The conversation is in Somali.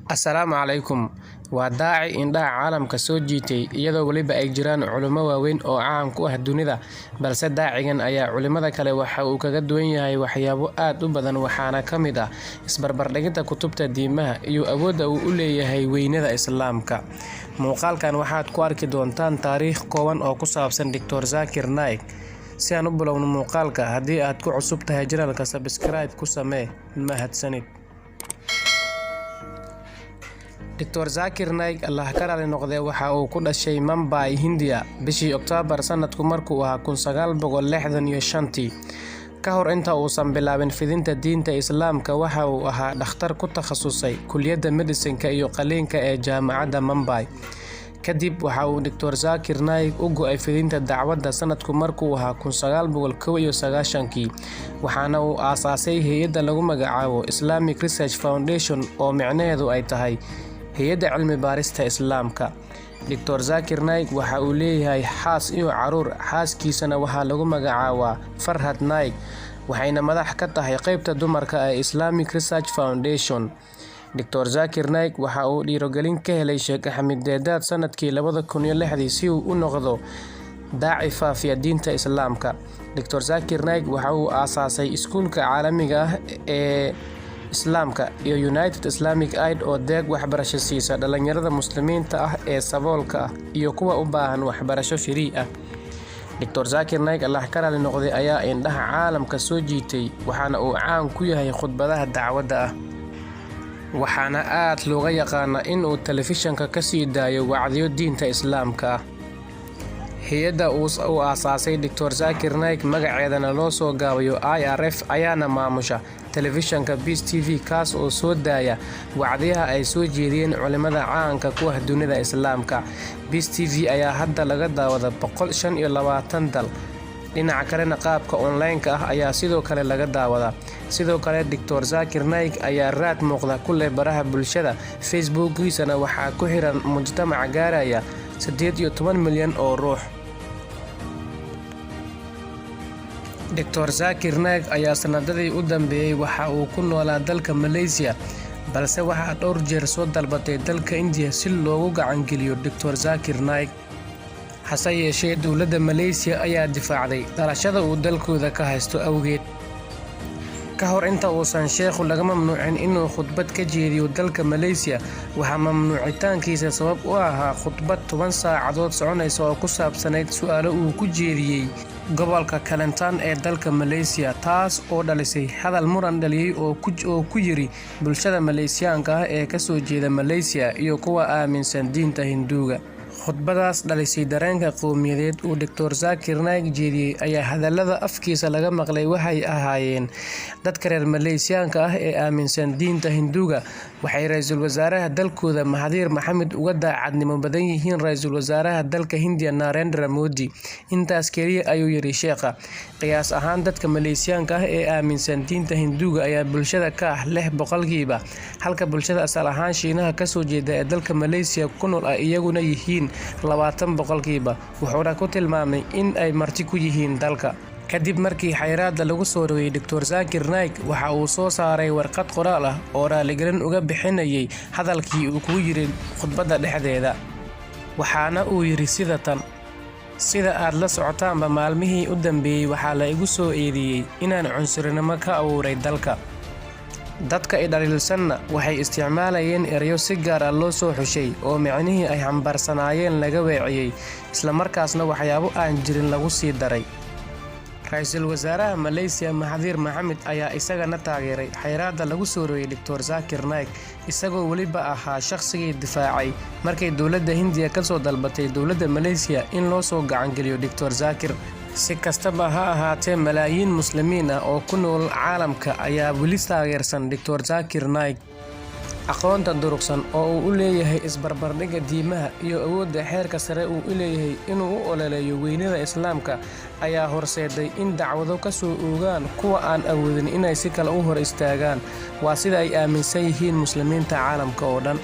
Assalaamu calaykum. Waa daaci indhaha caalamka soo jiitay iyadoo waliba ay jiraan culimo waaweyn oo caan ku ah dunida, balse daacigan ayaa culimada kale waxa uu kaga duwan yahay waxyaabo aad u badan waxaana ka mid ah isbarbardhigida kutubta diimaha iyo awoodda uu u leeyahay weynada Islaamka. Muuqaalkan waxaad ku arki doontaan taariikh kooban oo ku saabsan Dr. Zakir Naik. Si aan u bilowno muuqaalka, haddii aad ku cusub tahay channelka, subscribe ku samee. Mahadsanid. Dr. Zakir Naik Allah ka raali noqday waxa uu ku dhashay Mumbai, Hindiya bishii Oktoobar sanadku markuu ahaa 1965. Ka hor inta uusan bilaabin fidinta diinta Islaamka, waxa uu ahaa dhakhtar ku takhasusay kulliyadda medicine-ka iyo qaliinka ee jaamacadda Mumbai. Kadib waxa uu Dr. Zakir Naik u go'ay fidinta dacwadda sanadku markuu ahaa 1991, waxaana uu aasaasay hay'adda lagu magacaabo Islamic Research Foundation oo micnaheedu ay tahay hay'adda cilmi baarista Islaamka. Dr. Zakir Naik waxa uu leeyahay xaas iyo caruur, xaaskiisana waxaa lagu magacaabaa Farhad Naik, waxayna madax ka tahay qaybta dumarka ee Islamic Research Foundation. Dr. Zakir Naik waxa uu dhiirigelin ka helay Sheikh Axmed Deedaad sanadkii 2006 si uu u noqdo daaci faafiya diinta Islaamka. Dr. Zakir Naik waxa uu aasaasay iskuulka caalamiga ah ee Islaamka iyo United Islamic Aid oo deeq waxbarasho siisa dhalinyarada muslimiinta ah ee saboolka ah iyo kuwa u baahan waxbarasho free ah. Dr. Zakir Naik Allah ka raali noqday ayaa indhaha caalamka soo jiitay, waxaana uu caan ku yahay khudbadaha dacwadda ah, waxaana aad looga yaqaanaa in uu telefishanka ka sii daayo wacdiyo diinta Islaamka ah. Hay'adda uu aasaasay Dr. Zakir Naik magaceedana loo soo gaabiyo IRF ayaana maamusha telefishanka Peace TV, kaas oo soo daaya wacdiyaha ay soo jeediyeen culimada caanka ku ah dunida Islaamka. Peace TV ayaa hadda laga daawadaa 125 dal. Dhinaca kalena qaabka online-ka ah ayaa sidoo kale laga daawadaa. Sidoo kale Dr. Zakir Naik ayaa raad muuqda ku leh baraha bulshada. Facebook-giisana waxaa ku xiran mujtamac gaaraya 18 milyan oo ruux. Dr. Zakir Naik ayaa sanadadii u dambeeyay waxa uu ku noolaa dalka Malaysia, balse waxaa dhowr jeer soo dalbatay dalka India si loogu gacan geliyo Dr. Zakir Naik. Hase yeeshee dowladda Malaysia ayaa difaacday dhalashada uu dalkooda ka haysto awgeed. Ka hor inta uusan sheekhu laga mamnuucin inuu khudbad ka jeediyo dalka Malaysia, waxaa mamnuucitaankiisa sabab u ahaa khudbad 10 saacadood soconaysa oo ku saabsanayd su'aalo uu ku jeediyey gobolka Kelantan ee dalka Malaysia, taas oo dhalisay hadal muran dhaliyay oo ku yiri bulshada Malaysiyaanka ah ee ka soo jeeda Malaysia iyo kuwa aaminsan diinta Hinduuga. Khudbadaas dhalisay dareenka qowmiyadeed uu Dr. Zakir Naik jeediyey ayaa hadallada afkiisa laga maqlay waxay ahaayeen dadka reer Malaysiyaanka ah ee aaminsan diinta Hinduuga waxay ra'iisul wasaaraha dalkooda Mahathir Mohamad uga daacadnimo badan yihiin ra'iisul wasaaraha dalka Hindiya Narendra Modi. Intaas kaliya ayuu yiri sheekha. Qiyaas ahaan dadka Malaysiyaanka ah ee aaminsan diinta Hinduuga ayaa bulshada ka ah 6%, halka bulshada asal ahaan Shiinaha ka soo jeeda ee dalka Malaysia ku nool ay iyaguna yihiin 20%, wuxuuna ku tilmaamay in ay marti ku yihiin dalka. Kadib markii xayiraadda lagu soo rogay, Dr. Zakir Naik waxa uu soo saaray warqad qoraal ah oo raaligelin uga bixinayay hadalkii uu ku yiri khudbadda dhexdeeda. Waxaana uu yiri sida tan: sida aad la socotaanba, maalmihii u dambeeyay waxaa la igu soo eedeeyay inaan cunsurinimo ka abuuray dalka. Dadka ay dhaliilsanna waxay isticmaalayeen erayo si gaar ah loo soo xushay oo micnihii ay xambaarsanaayeen laga weeciyay, isla markaasna waxyaabo aan jirin lagu sii daray. Ra'iisul wasaaraha Malaysia Mahathir Mohamad ayaa isagana taageeray xayiraadda lagu soo rogay Dr. Zakir Naik, isagoo weliba ahaa shakhsigii difaacay markay dowladda Hindiya ka soo dalbatay dowladda Malaysia in loo soo gacan geliyo Dr. Zakir. Si kastaba ha ahaatee, malaayiin muslimiin ah oo ku nool caalamka ayaa weli taageersan Dr. Zakir Naik. Aqoonta durugsan oo uu u leeyahay isbarbardhigga diimaha iyo awoodda heerka sare uu u leeyahay inuu u ololeeyo weynada Islaamka ayaa horseeday in dacwado ka soo oogaan kuwa aan awoodin inay si kale u hor istaagaan. Waa sida ay aaminsan yihiin muslimiinta caalamka oo dhan.